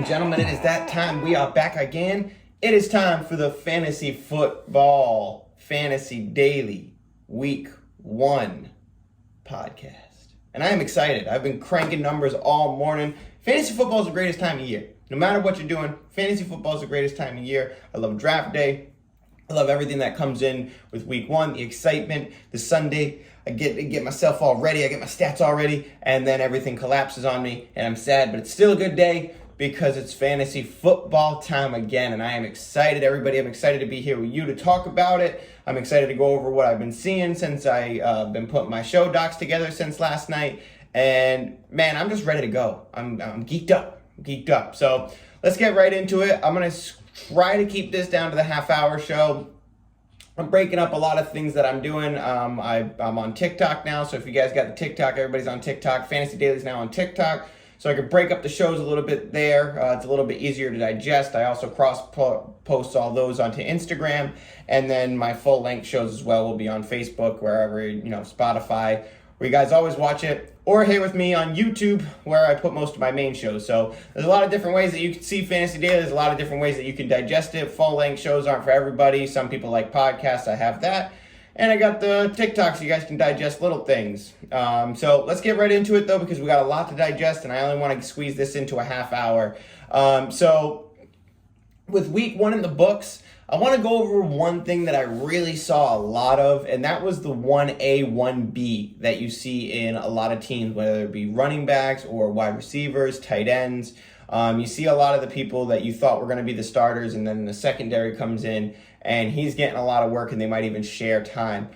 gentlemen, it is that time. We are back again. It is time for the Fantasy Football Fantasy Daily Week 1 podcast. And I am excited. I've been cranking numbers all morning. Fantasy football is the greatest time of year. No matter what you're doing, fantasy football is the greatest time of year. I love draft day. I love everything that comes in with week 1, the excitement, the Sunday. I get myself all ready. I get my stats all ready, and then everything collapses on me, and I'm sad, but it's still a good day because it's fantasy football time again, and I am excited, everybody. I'm excited to be here with you to talk about it. I'm excited to go over what I've been seeing since I've been putting my show docs together since last night, and man, I'm just ready to go. I'm geeked up. So let's get right into it. I'm going to try to keep this down to the half-hour show. I'm breaking up a lot of things that I'm doing. I'm on TikTok now, so if you guys got the TikTok, everybody's on TikTok. Fantasy Daily's now on TikTok, so I can break up the shows a little bit there. It's a little bit easier to digest. I also cross-post all those onto Instagram, and then my full-length shows as well will be on Facebook, wherever, Spotify, where you guys always watch it, or here with me on YouTube, where I put most of my main shows. So there's a lot of different ways that you can see Fantasy Daily. There's a lot of different ways that you can digest it. Full-length shows aren't for everybody. Some people like podcasts. I have that. And I got the TikTok so you guys can digest little things. So let's get right into it, though, because we got a lot to digest, and I only want to squeeze this into a half hour. So with week 1 in the books, I want to go over one thing that I really saw a lot of, and that was the 1A, 1B that you see in a lot of teams, whether it be running backs or wide receivers, tight ends. You see a lot of the people that you thought were going to be the starters, and then the secondary comes in, and he's getting a lot of work, and they might even share time.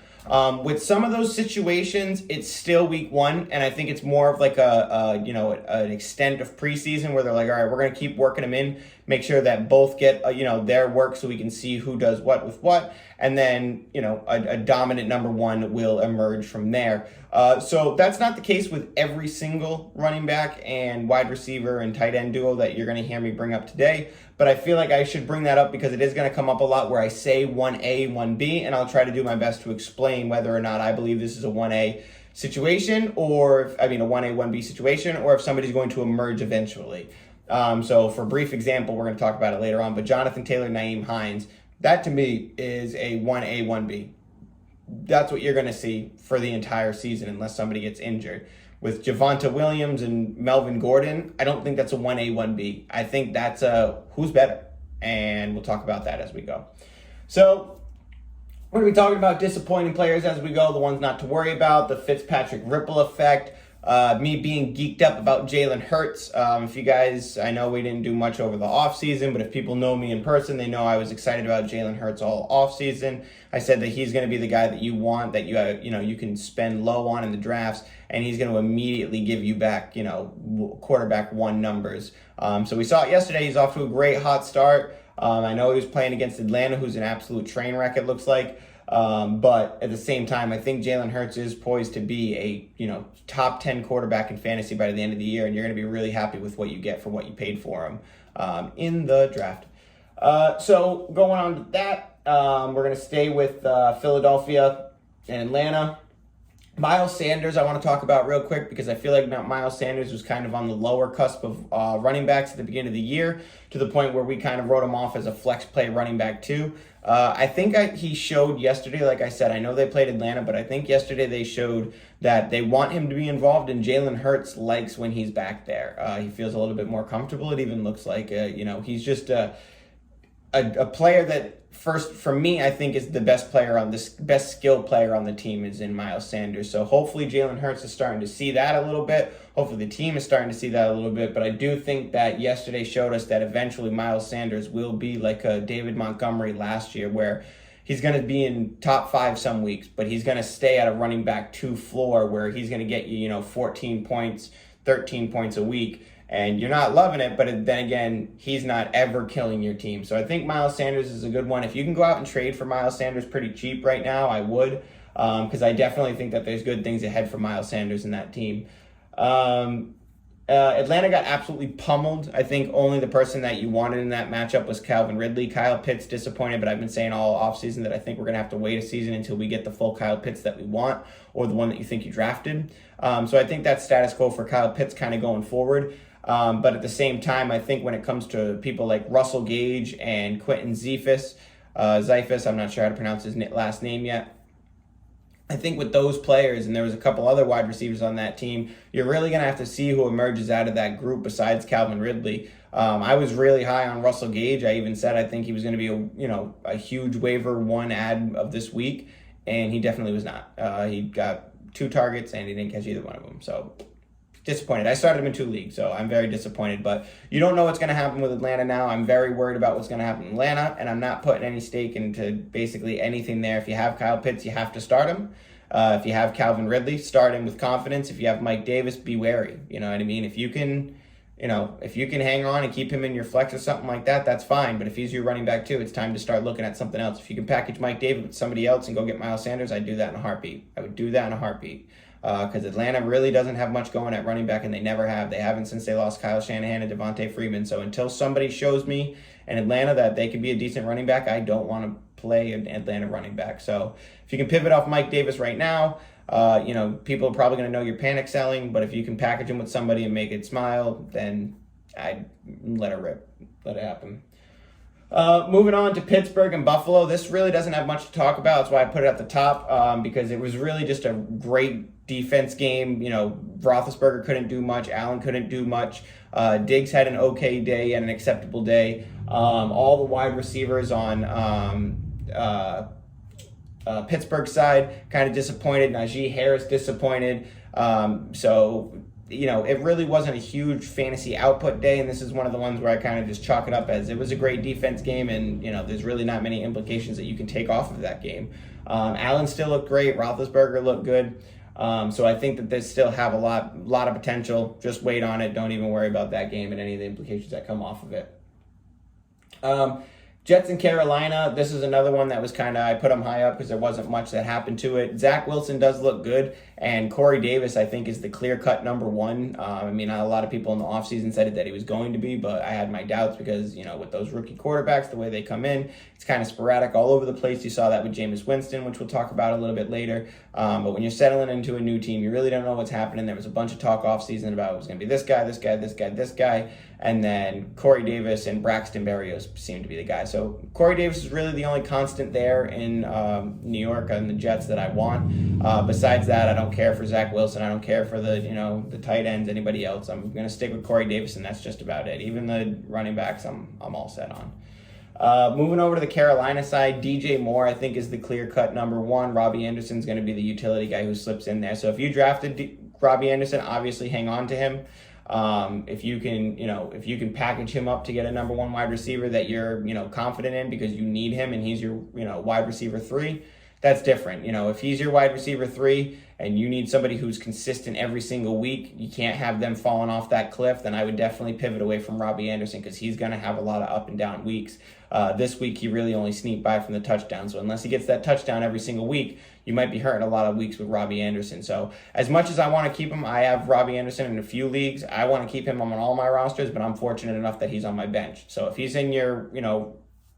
With some of those situations, it's still week 1, and I think it's more of like an extent of preseason where they're like, all right, we're going to keep working them in, make sure that both get, their work so we can see who does what with what, and then, a dominant number 1 will emerge from there. So that's not the case with every single running back and wide receiver and tight end duo that you're going to hear me bring up today, but I feel like I should bring that up because it is going to come up a lot where I say 1A, 1B, and I'll try to do my best to explain whether or not I believe this is a 1A situation or, a 1A, 1B situation, or if somebody's going to emerge eventually. So for a brief example, we're going to talk about it later on, but Jonathan Taylor, Nyheim Hines, that to me is a 1A, 1B. That's what you're going to see for the entire season unless somebody gets injured. With Javonte Williams and Melvin Gordon, I don't think that's a 1A, 1B. I think that's a who's better, and we'll talk about that as we go. So we're going to be talking about disappointing players as we go, the ones not to worry about, the Fitzpatrick ripple effect, me being geeked up about Jalen Hurts. If you guys, I know we didn't do much over the offseason, but if people know me in person, they know I was excited about Jalen Hurts all offseason. I said that he's going to be the guy that you want, that you can spend low on in the drafts, and he's going to immediately give you back, quarterback 1 numbers. So we saw it yesterday. He's off to a great hot start. I know he was playing against Atlanta, who's an absolute train wreck, it looks like. But at the same time, I think Jalen Hurts is poised to be a, top 10 quarterback in fantasy by the end of the year, and you're going to be really happy with what you get for what you paid for him in the draft. So going on to that, we're going to stay with Philadelphia and Atlanta. Miles Sanders I want to talk about real quick because I feel like Miles Sanders was kind of on the lower cusp of running backs at the beginning of the year, to the point where we kind of wrote him off as a flex play running back too. I think he showed yesterday, like I said, I know they played Atlanta, but I think yesterday they showed that they want him to be involved, and Jalen Hurts likes when he's back there. He feels a little bit more comfortable. It even looks like, he's just a player that, first, for me, I think is the best skilled player on the team is in Miles Sanders. So hopefully Jalen Hurts is starting to see that a little bit. Hopefully the team is starting to see that a little bit. But I do think that yesterday showed us that eventually Miles Sanders will be like a David Montgomery last year, where he's going to be in top 5 some weeks, but he's going to stay at a running back 2 floor where he's going to get you, 14 points, 13 points a week. And you're not loving it, but then again, he's not ever killing your team. So I think Miles Sanders is a good one. If you can go out and trade for Miles Sanders pretty cheap right now, I would, because I definitely think that there's good things ahead for Miles Sanders in that team. Atlanta got absolutely pummeled. I think only the person that you wanted in that matchup was Calvin Ridley. Kyle Pitts disappointed, but I've been saying all offseason that I think we're going to have to wait a season until we get the full Kyle Pitts that we want, or the one that you think you drafted. So I think that's status quo for Kyle Pitts kind of going forward. But at the same time, I think when it comes to people like Russell Gage and Quentin Zeifus, I'm not sure how to pronounce his last name yet. I think with those players, and there was a couple other wide receivers on that team, you're really going to have to see who emerges out of that group besides Calvin Ridley. I was really high on Russell Gage. I even said I think he was going to be a huge waiver one ad of this week, and he definitely was not. He got 2 targets, and he didn't catch either one of them. So disappointed. I started him in 2 leagues, so I'm very disappointed. But you don't know what's going to happen with Atlanta now. I'm very worried about what's going to happen in Atlanta, and I'm not putting any stake into basically anything there. If you have Kyle Pitts, you have to start him. If you have Calvin Ridley, start him with confidence. If you have Mike Davis, be wary. You know what I mean? If you can hang on and keep him in your flex or something like that, that's fine. But if he's your running back too, it's time to start looking at something else. If you can package Mike Davis with somebody else and go get Miles Sanders, I'd do that in a heartbeat. I would do that in a heartbeat. Because Atlanta really doesn't have much going at running back, and they never have. They haven't since they lost Kyle Shanahan and Devontae Freeman. So until somebody shows me in Atlanta that they could be a decent running back, I don't want to play an Atlanta running back. So if you can pivot off Mike Davis right now, people are probably going to know you're panic selling, but if you can package him with somebody and make it smile, then I'd let it rip. Let it happen. Moving on to Pittsburgh and Buffalo. This really doesn't have much to talk about. That's why I put it at the top, because it was really just a great defense game. Roethlisberger couldn't do much. Allen couldn't do much. Diggs had an okay day and an acceptable day. All the wide receivers on Pittsburgh side kind of disappointed. Najee Harris disappointed. It really wasn't a huge fantasy output day, and this is one of the ones where I kind of just chalk it up as it was a great defense game, and there's really not many implications that you can take off of that game. Allen still looked great. Roethlisberger looked good. So I think that they still have a lot of potential. Just wait on it. Don't even worry about that game and any of the implications that come off of it. Jets and Carolina, this is another one that was I put them high up because there wasn't much that happened to it. Zach Wilson does look good, and Corey Davis, I think, is the clear-cut number one. A lot of people in the offseason said that he was going to be, but I had my doubts because, with those rookie quarterbacks, the way they come in, it's kind of sporadic all over the place. You saw that with Jameis Winston, which we'll talk about a little bit later. But when you're settling into a new team, you really don't know what's happening. There was a bunch of talk offseason about it was going to be this guy, this guy, this guy, this guy, and then Corey Davis and Braxton Berrios seem to be the guys. So Corey Davis is really the only constant there in New York and the Jets that I want. Besides that, I don't care for Zach Wilson. I don't care for the tight ends, anybody else. I'm going to stick with Corey Davis, and that's just about it. Even the running backs, I'm all set on. Moving over to the Carolina side, DJ Moore, I think, is the clear-cut number one. Robbie Anderson's going to be the utility guy who slips in there. So if you drafted Robbie Anderson, obviously hang on to him. If you can package him up to get a number one wide receiver that you're, confident in because you need him and he's your, wide receiver 3, that's different. If he's your wide receiver 3 and you need somebody who's consistent every single week, you can't have them falling off that cliff, then I would definitely pivot away from Robbie Anderson because he's going to have a lot of up and down weeks. This week, he really only sneaked by from the touchdown. So unless he gets that touchdown every single week, you might be hurting a lot of weeks with Robbie Anderson. So as much as I want to keep him, I have Robbie Anderson in a few leagues. I want to keep him on all my rosters, but I'm fortunate enough that he's on my bench. So if he's in your,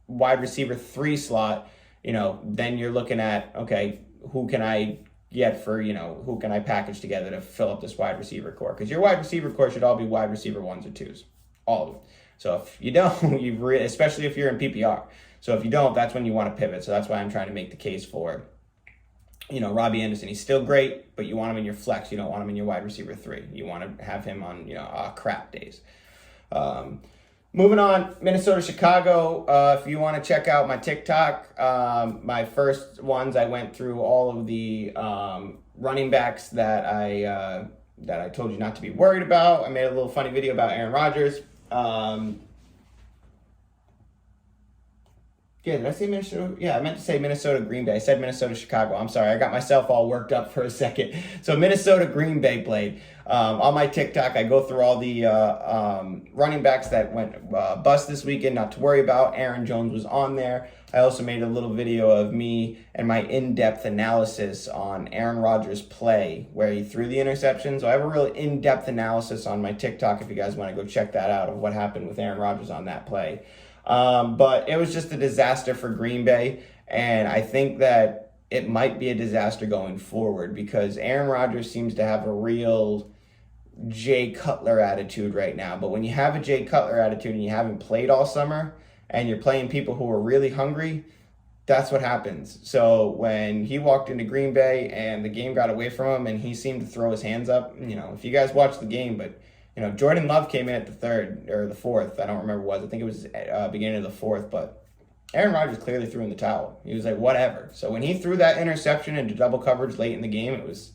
wide receiver 3 slot, then you're looking at, okay, who can I get for, who can I package together to fill up this wide receiver core? Because your wide receiver core should all be wide receiver 1s or 2s, all of them. So if you don't, especially if you're in PPR. So if you don't, that's when you want to pivot. So that's why I'm trying to make the case for, Robbie Anderson. He's still great, but you want him in your flex. You don't want him in your wide receiver 3. You want to have him on, crap days. Moving on, Minnesota, Chicago. If you want to check out my TikTok, my first ones, I went through all of the running backs that I told you not to be worried about. I made a little funny video about Aaron Rodgers. Did I say Minnesota? Yeah, I meant to say Minnesota, Green Bay. I said Minnesota, Chicago. I'm sorry. I got myself all worked up for a second. So Minnesota, Green Bay played. On my TikTok, I go through all the running backs that went bust this weekend, not to worry about. Aaron Jones was on there. I also made a little video of me and my in-depth analysis on Aaron Rodgers' play, where he threw the interception. So I have a real in-depth analysis on my TikTok if you guys want to go check that out of what happened with Aaron Rodgers on that play. But it was just a disaster for Green Bay, and I think that it might be a disaster going forward because Aaron Rodgers seems to have a real Jay Cutler attitude right now. But when you have a Jay Cutler attitude and you haven't played all summer and you're playing people who are really hungry, that's what happens. So when he walked into Green Bay and the game got away from him and he seemed to throw his hands up, if you guys watched the game, but Jordan Love came in at the third or the fourth. I don't remember what it was. I think it was beginning of the fourth, but Aaron Rodgers clearly threw in the towel. He was like, whatever. So when he threw that interception into double coverage late in the game, it was,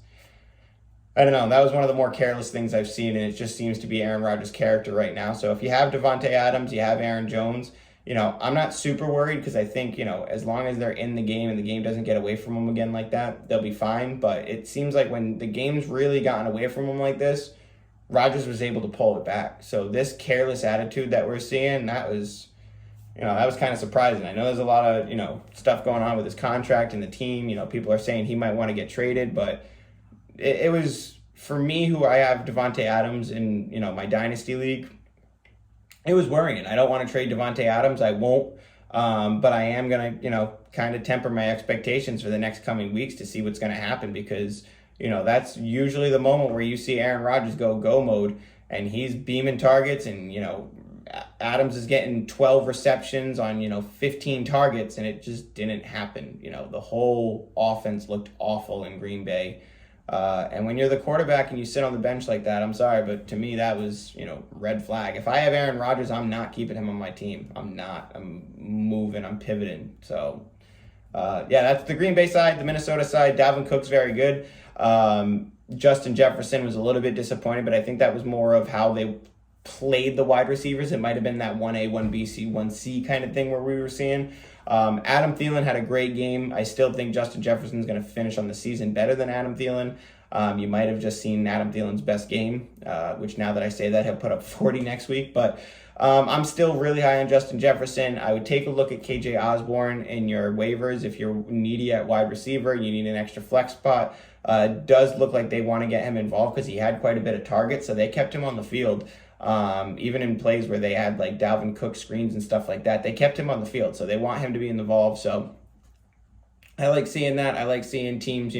I don't know, that was one of the more careless things I've seen, and it just seems to be Aaron Rodgers' character right now. So if you have Davante Adams, you have Aaron Jones, I'm not super worried because I think, as long as they're in the game and the game doesn't get away from them again like that, they'll be fine. But it seems like when the game's really gotten away from them like this, Rodgers was able to pull it back. So this careless attitude that we're seeing, that was kind of surprising. I know there's a lot of, stuff going on with his contract and the team. People are saying he might want to get traded, but it was, for me, who I have Davante Adams in, my Dynasty League, it was worrying. I don't want to trade Davante Adams. I won't. But I am going to, kind of temper my expectations for the next coming weeks to see what's going to happen because, that's usually the moment where you see Aaron Rodgers go mode and he's beaming targets and, Adams is getting 12 receptions on, 15 targets and it just didn't happen. The whole offense looked awful in Green Bay. And when you're the quarterback and you sit on the bench like that, I'm sorry, but to me that was, red flag. If I have Aaron Rodgers, I'm not keeping him on my team. I'm not. I'm moving. I'm pivoting. So, that's the Green Bay side. The Minnesota side, Dalvin Cook's very good. Justin Jefferson was a little bit disappointed, but I think that was more of how they played the wide receivers. It might have been that 1A, 1B, C, 1C kind of thing where we were seeing. Adam Thielen had a great game. I still think Justin Jefferson's going to finish on the season better than Adam Thielen. You might have just seen Adam Thielen's best game, which now that I say that, he'll put up 40 next week. But I'm still really high on Justin Jefferson. I would take a look at KJ Osborne in your waivers if you're needy at wide receiver. You need an extra flex spot. Does look like they want to get him involved because he had quite a bit of targets, so they kept him on the field. Even in plays where they had like Dalvin Cook screens and stuff like that, they kept him on the field. So they want him to be involved. So I like seeing that. I like seeing teams,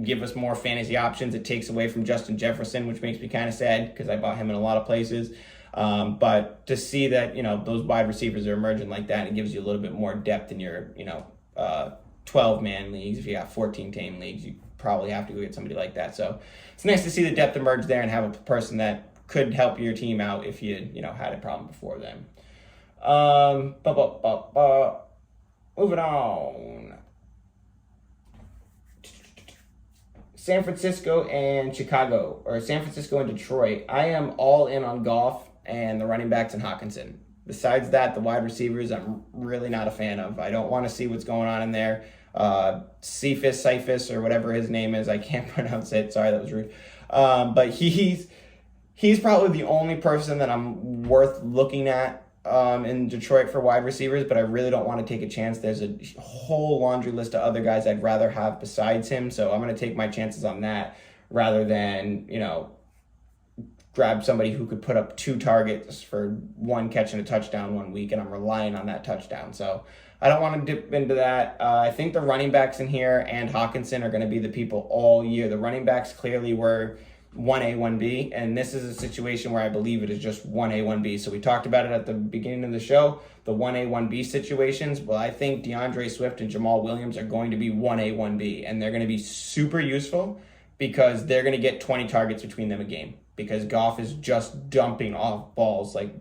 give us more fantasy options. It takes away from Justin Jefferson, which makes me kind of sad because I bought him in a lot of places. But to see that, those wide receivers are emerging like that, it gives you a little bit more depth in your, 12-man leagues. If you got 14-team leagues, you probably have to go get somebody like that. So it's nice to see the depth emerge there and have a person that could help your team out if you had a problem before then. Moving on. San Francisco and Chicago, or San Francisco and Detroit. I am all in on Goff and the running backs and Hockenson. Besides that, the wide receivers, I'm really not a fan of. I don't want to see what's going on in there. Cephas, or whatever his name is, I can't pronounce it. Sorry, that was rude. But he's probably the only person that I'm worth looking at in Detroit for wide receivers, but I really don't want to take a chance. There's a whole laundry list of other guys I'd rather have besides him, so I'm going to take my chances on that rather than, grab somebody who could put up 2 targets for 1 catch and a touchdown 1 week, and I'm relying on that touchdown. So I don't want to dip into that. I think the running backs in here and Hockenson are going to be the people all year. The running backs clearly were 1A, 1B, and this is a situation where I believe it is just 1A, 1B. So we talked about it at the beginning of the show, the 1A, 1B situations. Well, I think DeAndre Swift and Jamal Williams are going to be 1A, 1B, and they're going to be super useful because they're going to get 20 targets between them a game because Goff is just dumping off balls. Like,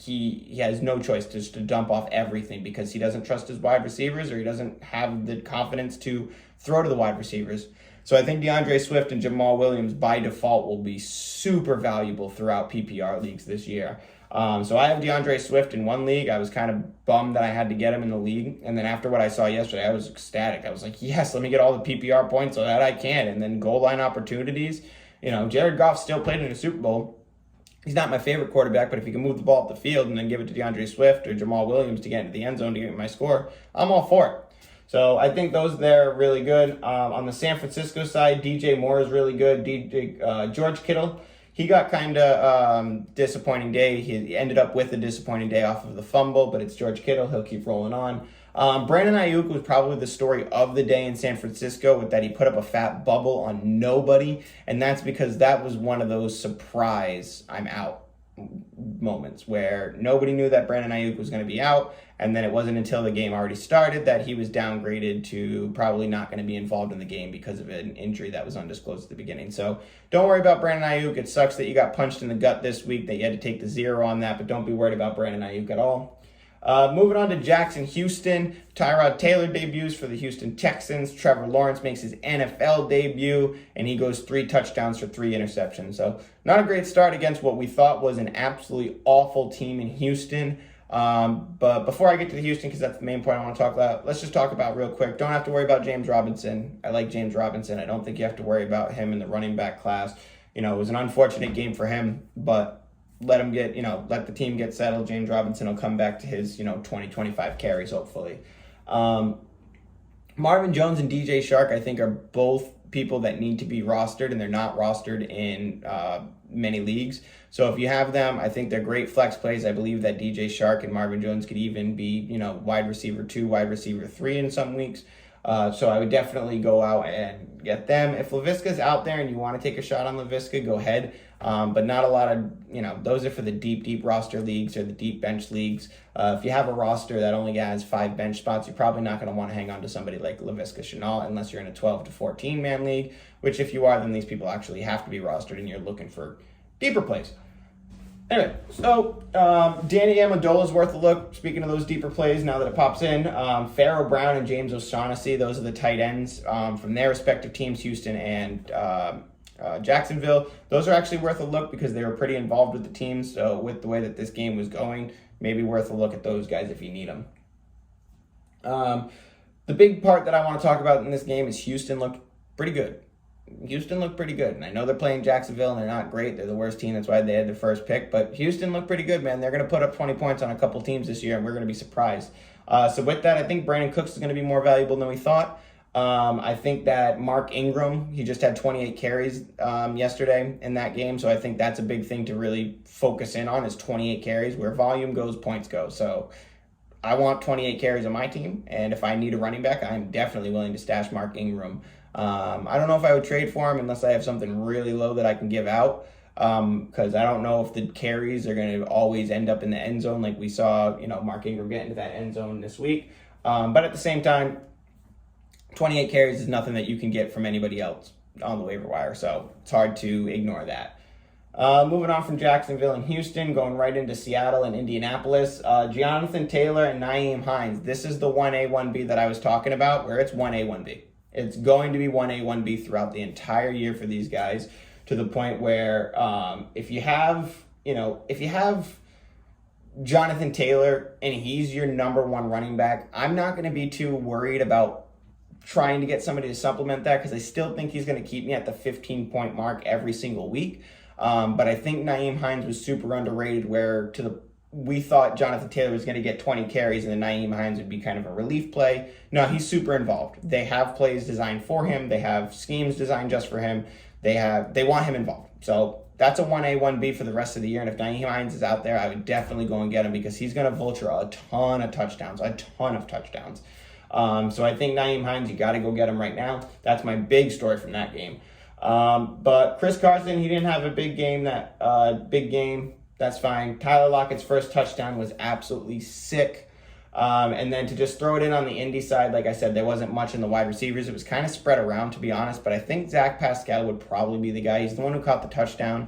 he has no choice just to dump off everything because he doesn't trust his wide receivers or he doesn't have the confidence to throw to the wide receivers. So I think DeAndre Swift and Jamal Williams by default will be super valuable throughout PPR leagues this year. So I have DeAndre Swift in one league. I was kind of bummed that I had to get him in the league. And then after what I saw yesterday, I was ecstatic. I was like, yes, let me get all the PPR points so that I can. And then goal line opportunities. Jared Goff still played in a Super Bowl. He's not my favorite quarterback, but if he can move the ball up the field and then give it to DeAndre Swift or Jamal Williams to get into the end zone to get my score, I'm all for it. So I think those there are really good. On the San Francisco side, DJ Moore is really good. George Kittle, he got kind of disappointing day. He ended up with a disappointing day off of the fumble, but it's George Kittle. He'll keep rolling on. Brandon Ayuk was probably the story of the day in San Francisco, with that he put up a fat bubble on nobody, and that's because that was one of those surprise I'm out moments where nobody knew that Brandon Ayuk was going to be out, and then it wasn't until the game already started that he was downgraded to probably not going to be involved in the game because of an injury that was undisclosed at the beginning. So don't worry about Brandon Ayuk. It sucks that you got punched in the gut this week, that you had to take the 0 on that, but don't be worried about Brandon Ayuk at all. Moving on to Jackson, Houston. Tyrod Taylor debuts for the Houston Texans. Trevor Lawrence makes his NFL debut, and he goes 3 touchdowns for 3 interceptions. So not a great start against what we thought was an absolutely awful team in Houston. But before I get to the Houston, because that's the main point I want to talk about, let's just talk about real quick. Don't have to worry about James Robinson. I like James Robinson. I don't think you have to worry about him in the running back class. It was an unfortunate game for him, but let the team get settled. James Robinson will come back to his, 20, 25 carries, hopefully. Marvin Jones and DJ Shark, I think, are both people that need to be rostered, and they're not rostered in many leagues. So if you have them, I think they're great flex plays. I believe that DJ Shark and Marvin Jones could even be, wide receiver 2, wide receiver 3 in some weeks. So I would definitely go out and get them. If Laviska's out there and you want to take a shot on Laviska, go ahead. But not a lot of, those are for the deep roster leagues or the deep bench leagues. If you have a roster that only has 5 bench spots, you're probably not going to want to hang on to somebody like Laviska Shenault unless you're in a 12 to 14 man league, which if you are, then these people actually have to be rostered and you're looking for deeper plays. Anyway, so Danny Amendola is worth a look. Speaking of those deeper plays, now that it pops in, Pharaoh Brown and James O'Shaughnessy, those are the tight ends from their respective teams, Houston and Jacksonville. Those are actually worth a look because they were pretty involved with the team. So with the way that this game was going, maybe worth a look at those guys if you need them. The big part that I want to talk about in this game is Houston looked pretty good. And I know they're playing Jacksonville and they're not great. They're the worst team. That's why they had their first pick. But Houston looked pretty good, man. They're going to put up 20 points on a couple teams this year, and we're going to be surprised. So with that, I think Brandon Cooks is going to be more valuable than we thought. I think that Mark Ingram, he just had 28 carries yesterday in that game. So I think that's a big thing to really focus in on is 28 carries. Where volume goes, points go. So I want 28 carries on my team. And if I need a running back, I'm definitely willing to stash Mark Ingram. I don't know if I would trade for him unless I have something really low that I can give out. Because I don't know if the carries are going to always end up in the end zone like we saw, Mark Ingram get into that end zone this week. But at the same time, 28 carries is nothing that you can get from anybody else on the waiver wire, so it's hard to ignore that. Moving on from Jacksonville and Houston, going right into Seattle and Indianapolis. Jonathan Taylor and Nyheim Hines. This is the 1A, 1B that I was talking about, where it's 1A, 1B. It's going to be 1A, 1B throughout the entire year for these guys, to the point where if you have Jonathan Taylor and he's your number 1 running back, I'm not going to be too worried about trying to get somebody to supplement that because I still think he's going to keep me at the 15-point mark every single week. But I think Nyheim Hines was super underrated, where we thought Jonathan Taylor was going to get 20 carries and then Nyheim Hines would be kind of a relief play. No, he's super involved. They have plays designed for him. They have schemes designed just for him. They want him involved. So that's a 1A, 1B for the rest of the year. And if Nyheim Hines is out there, I would definitely go and get him because he's going to vulture a ton of touchdowns. So I think Nyheim Hines, you got to go get him right now. That's my big story from that game. But Chris Carson, he didn't have a big game. That's fine. Tyler Lockett's first touchdown was absolutely sick. And then to just throw it in on the Indy side, like I said, there wasn't much in the wide receivers. It was kind of spread around, to be honest. But I think Zach Pascal would probably be the guy. He's the one who caught the touchdown.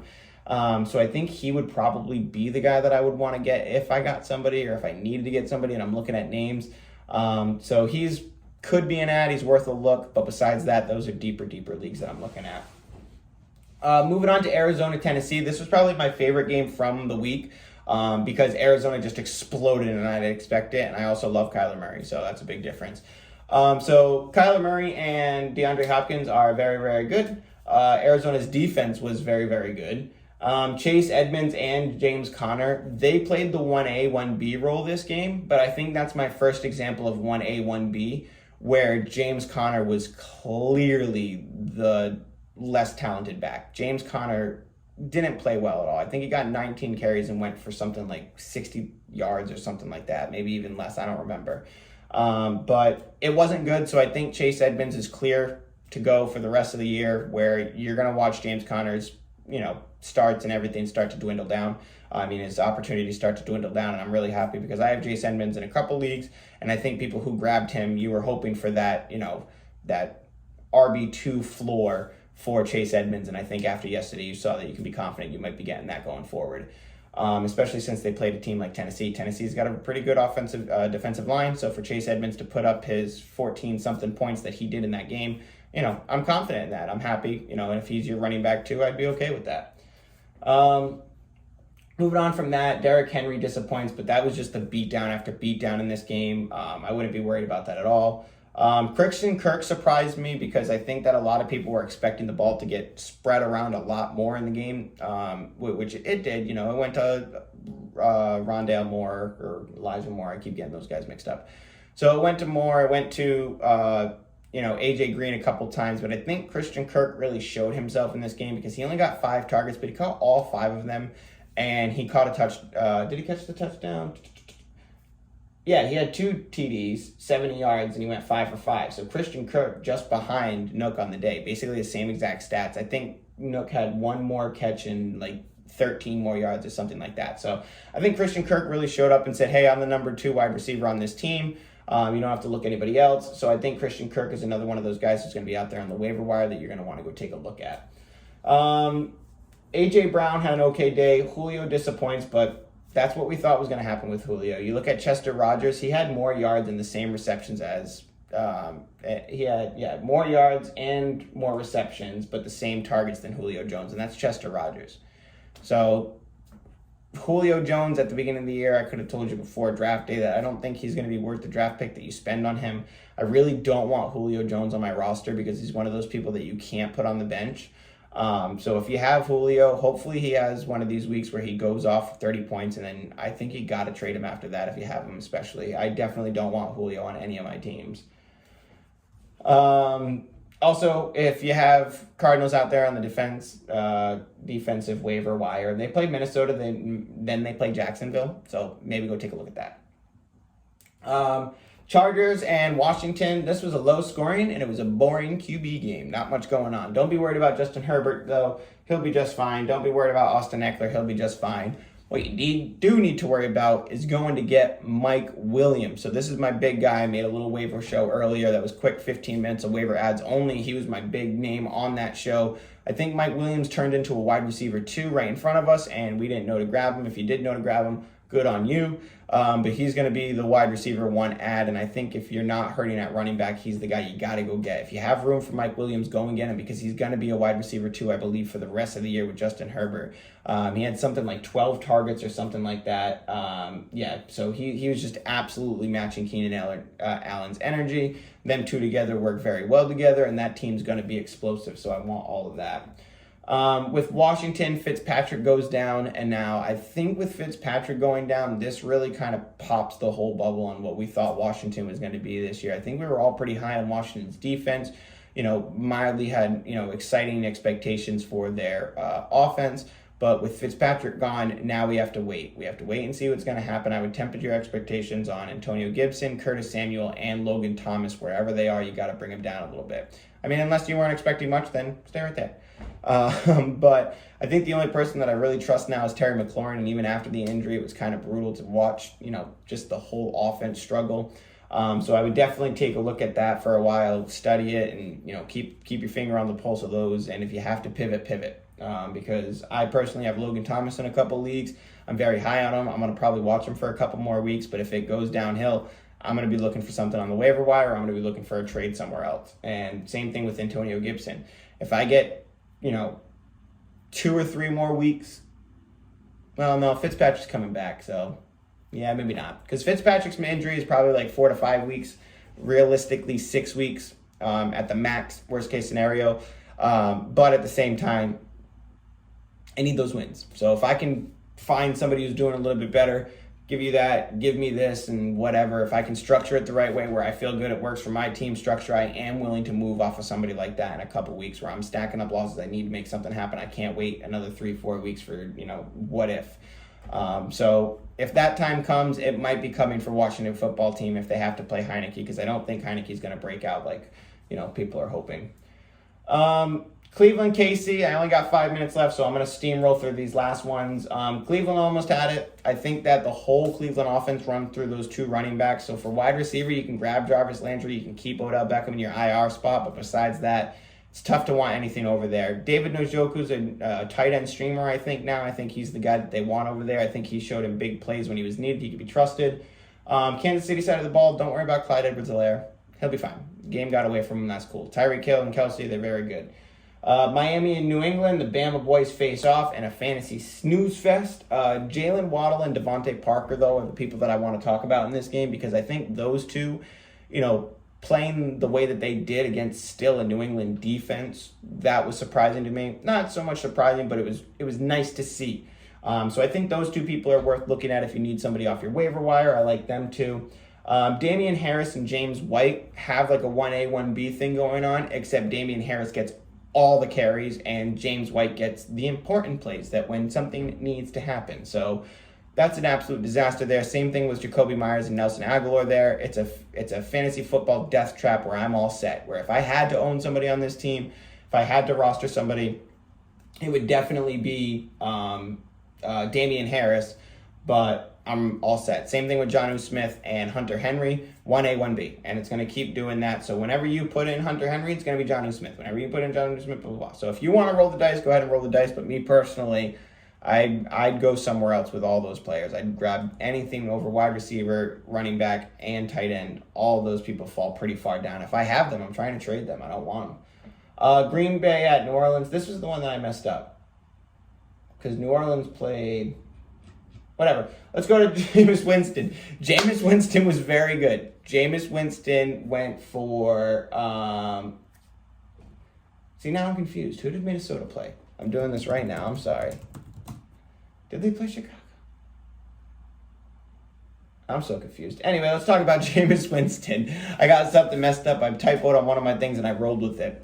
So I think he would probably be the guy that I would want to get if I got somebody or if I needed to get somebody and I'm looking at names. So could be an ad. He's worth a look. But besides that, those are deeper leagues that I'm looking at. Moving on to Arizona, Tennessee. This was probably my favorite game from the week because Arizona just exploded and I didn't expect it. And I also love Kyler Murray, so that's a big difference. So Kyler Murray and DeAndre Hopkins are very, very good. Arizona's defense was very, very good. Chase Edmonds and James Conner, they played the 1A, 1B role this game, but I think that's my first example of 1A, 1B, where James Conner was clearly the less talented back. James Conner didn't play well at all. I think he got 19 carries and went for something like 60 yards or something like that, maybe even less, I don't remember. But it wasn't good, so I think Chase Edmonds is clear to go for the rest of the year, where you're going to watch James Conner's, starts and everything start to dwindle down. His opportunities start to dwindle down, and I'm really happy because I have Chase Edmonds in a couple leagues, and I think people who grabbed him, you were hoping for that, that RB2 floor for Chase Edmonds, and I think after yesterday you saw that you can be confident you might be getting that going forward. Especially since they played a team like Tennessee. Tennessee's got a pretty good defensive line, so for Chase Edmonds to put up his 14-something points that he did in that game, I'm confident in that. I'm happy, and if he's your running back too, I'd be okay with that. Moving on from that, Derrick Henry disappoints, but that was just the beatdown after beatdown in this game. I wouldn't be worried about that at all. Christian Kirk surprised me because I think that a lot of people were expecting the ball to get spread around a lot more in the game, which it did. It went to Rondale Moore or Elijah Moore. I keep getting those guys mixed up. So it went to Moore. It went to AJ Green a couple times, but I think Christian Kirk really showed himself in this game because he only got 5 targets, but he caught all 5 of them, and he caught a touch. Did he catch the touchdown? Yeah, he had 2 TDs, 70 yards, and he went 5 for 5. So Christian Kirk just behind Nook on the day, basically the same exact stats. I think Nook had 1 more catch and 13 more yards or something like that. So I think Christian Kirk really showed up and said, hey, I'm the number 2 wide receiver on this team. You don't have to look at anybody else. So I think Christian Kirk is another one of those guys who's going to be out there on the waiver wire that you're going to want to go take a look at. A.J. Brown had an okay day. Julio disappoints, but that's what we thought was going to happen with Julio. You look at Chester Rogers, he had more yards and the same receptions as he had more yards and more receptions, but the same targets than Julio Jones, and that's Chester Rogers. So Julio Jones at the beginning of the year, I could have told you before draft day that I don't think he's going to be worth the draft pick that you spend on him. I really don't want Julio Jones on my roster because he's one of those people that you can't put on the bench. So if you have Julio, hopefully he has one of these weeks where he goes off for 30 points, and then I think you got to trade him after that if you have him especially. I definitely don't want Julio on any of my teams. Also, if you have Cardinals out there on the defensive waiver wire, they play Minnesota, then they play Jacksonville, so maybe go take a look at that. Chargers and Washington, this was a low scoring and it was a boring QB game. Not much going on. Don't be worried about Justin Herbert, though. He'll be just fine. Don't be worried about Austin Eckler. He'll be just fine. What you do need to worry about is going to get Mike Williams. So this is my big guy. I made a little waiver show earlier that was quick, 15 minutes of waiver ads only. He was my big name on that show. I think Mike Williams turned into a wide receiver 2 right in front of us, and we didn't know to grab him. If you did know to grab him, good on you. But he's going to be the wide receiver 1 ad, and I think if you're not hurting at running back, he's the guy you got to go get. If you have room for Mike Williams, go and get him because he's going to be a wide receiver 2, I believe, for the rest of the year with Justin Herbert. He had something like 12 targets or something like that. So he was just absolutely matching Keenan Allen's energy. Them 2 together work very well together, and that team's going to be explosive, so I want all of that. With Washington, Fitzpatrick goes down, and now I think with Fitzpatrick going down, this really kind of pops the whole bubble on what we thought Washington was going to be this year. I think we were all pretty high on Washington's defense, mildly had, exciting expectations for their offense, but with Fitzpatrick gone, now we have to wait. We have to wait and see what's going to happen. I would temper your expectations on Antonio Gibson, Curtis Samuel, and Logan Thomas. Wherever they are, you got to bring them down a little bit. Unless you weren't expecting much, then stay right there. But I think the only person that I really trust now is Terry McLaurin, and even after the injury, it was kind of brutal to watch, just the whole offense struggle. So I would definitely take a look at that for a while, study it, and, keep your finger on the pulse of those. And if you have to pivot. Because I personally have Logan Thomas in a couple leagues. I'm very high on him. I'm going to probably watch him for a couple more weeks, but if it goes downhill, I'm going to be looking for something on the waiver wire, or I'm going to be looking for a trade somewhere else. And same thing with Antonio Gibson. If I get, 2 or 3 more weeks, well, no, Fitzpatrick's coming back, so yeah, maybe not. Because Fitzpatrick's injury is probably like 4 to 5 weeks, realistically 6 weeks at the max, worst case scenario. But at the same time, I need those wins. So if I can find somebody who's doing a little bit better, give you that, give me this, and whatever. If I can structure it the right way where I feel good, it works for my team structure, I am willing to move off of somebody like that in a couple weeks where I'm stacking up losses. I need to make something happen. I can't wait another 3-4 weeks for, what if. So if that time comes, it might be coming for Washington football team if they have to play Heineke, because I don't think Heineke's going to break out like, people are hoping. Cleveland, KC, I only got 5 minutes left, so I'm going to steamroll through these last ones. Cleveland almost had it. I think that the whole Cleveland offense run through those two running backs. So for wide receiver, you can grab Jarvis Landry, you can keep Odell Beckham in your IR spot, but besides that, it's tough to want anything over there. David Njoku's a tight end streamer, I think, now. I think he's the guy that they want over there. I think he showed him big plays when he was needed. He could be trusted. Kansas City side of the ball, don't worry about Clyde Edwards-Helaire. He'll be fine. Game got away from him. That's cool. Tyreek Hill and Kelsey, they're very good. Miami and New England, the Bama boys face off in a fantasy snooze fest. Jalen Waddle and Devontae Parker, though, are the people that I want to talk about in this game, because I think those two, playing the way that they did against still a New England defense, that was surprising to me. Not so much surprising, but it was nice to see. So I think those two people are worth looking at if you need somebody off your waiver wire. I like them too. Damian Harris and James White have like a 1A, 1B thing going on, except Damian Harris gets all the carries and James White gets the important plays that when something needs to happen. So that's an absolute disaster there. Same thing with Jacoby Myers and Nelson Aguilar there. It's a fantasy football death trap where I'm all set. Where if I had to own somebody on this team, if I had to roster somebody, it would definitely be Damian Harris, but I'm all set. Same thing with Jonnu Smith and Hunter Henry, 1A, 1B. And it's going to keep doing that. So whenever you put in Hunter Henry, it's going to be Jonnu Smith. Whenever you put in Jonnu Smith, blah, blah, blah. So if you want to roll the dice, go ahead and roll the dice. But me personally, I'd go somewhere else with all those players. I'd grab anything over wide receiver, running back, and tight end. All of those people fall pretty far down. If I have them, I'm trying to trade them. I don't want them. Green Bay at New Orleans. This was the one that I messed up, because New Orleans played... Whatever. Let's go to Jameis Winston. Jameis Winston was very good. Jameis Winston went for... See, now I'm confused. Who did Minnesota play? I'm doing this right now. I'm sorry. Did they play Chicago? I'm so confused. Anyway, let's talk about Jameis Winston. I got something messed up. I typoed on one of my things and I rolled with it.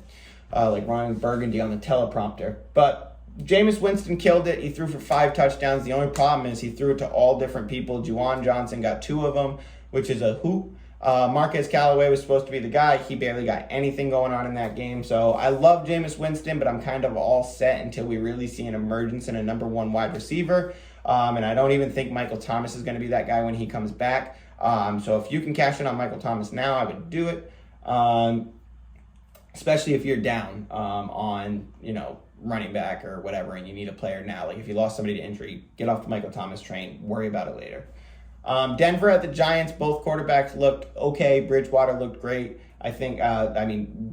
Like Ron Burgundy on the teleprompter. But Jameis Winston killed it. He threw for 5 touchdowns. The only problem is he threw it to all different people. Juwan Johnson got 2 of them, which is a hoot. Marquez Callaway was supposed to be the guy. He barely got anything going on in that game. So I love Jameis Winston, but I'm kind of all set until we really see an emergence in a number 1 wide receiver. And I don't even think Michael Thomas is going to be that guy when he comes back. So if you can cash in on Michael Thomas now, I would do it. Especially if you're down on, running back or whatever, and you need a player now. Like if you lost somebody to injury, get off the Michael Thomas train. Worry about it later. Denver at the Giants, both quarterbacks looked okay. Bridgewater looked great. I think,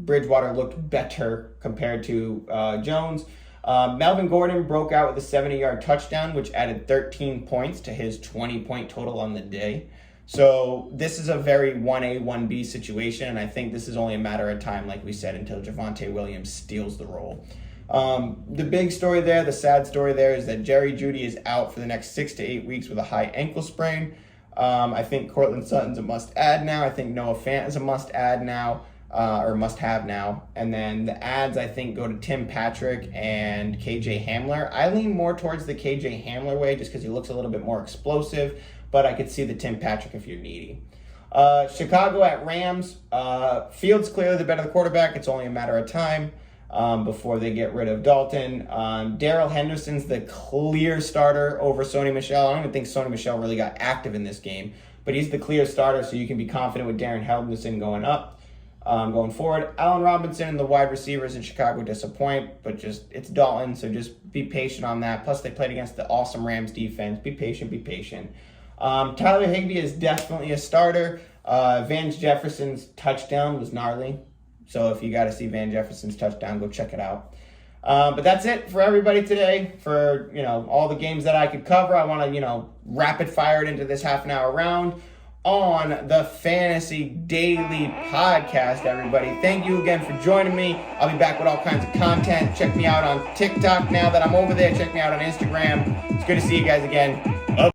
Bridgewater looked better compared to Jones. Melvin Gordon broke out with a 70-yard touchdown, which added 13 points to his 20-point total on the day. So this is a very 1A, 1B situation, and I think this is only a matter of time, like we said, until Javonte Williams steals the role. The big story there, the sad story there, is that Jerry Jeudy is out for the next 6 to 8 weeks with a high ankle sprain. I think Cortland Sutton's a must-add now. I think Noah Fant is a must-add now, or must-have now. And then the ads, I think, go to Tim Patrick and KJ Hamler. I lean more towards the KJ Hamler way just because he looks a little bit more explosive, but I could see the Tim Patrick if you're needy. Chicago at Rams. Fields clearly the better quarterback. It's only a matter of time before they get rid of Dalton. Darrell Henderson's the clear starter over Sony Michel. I don't even think Sony Michel really got active in this game, but he's the clear starter, so you can be confident with Darren Henderson going forward. Allen Robinson and the wide receivers in Chicago disappoint, but it's Dalton, so just be patient on that. Plus, they played against the awesome Rams defense. Be patient. Tyler Higbee is definitely a starter. Van Jefferson's touchdown was gnarly. So if you got to see Van Jefferson's touchdown, go check it out. But that's it for everybody today. For, all the games that I could cover, I want to, rapid fire it into this half an hour round on the Fantasy Daily Podcast, everybody. Thank you again for joining me. I'll be back with all kinds of content. Check me out on TikTok now that I'm over there. Check me out on Instagram. It's good to see you guys again.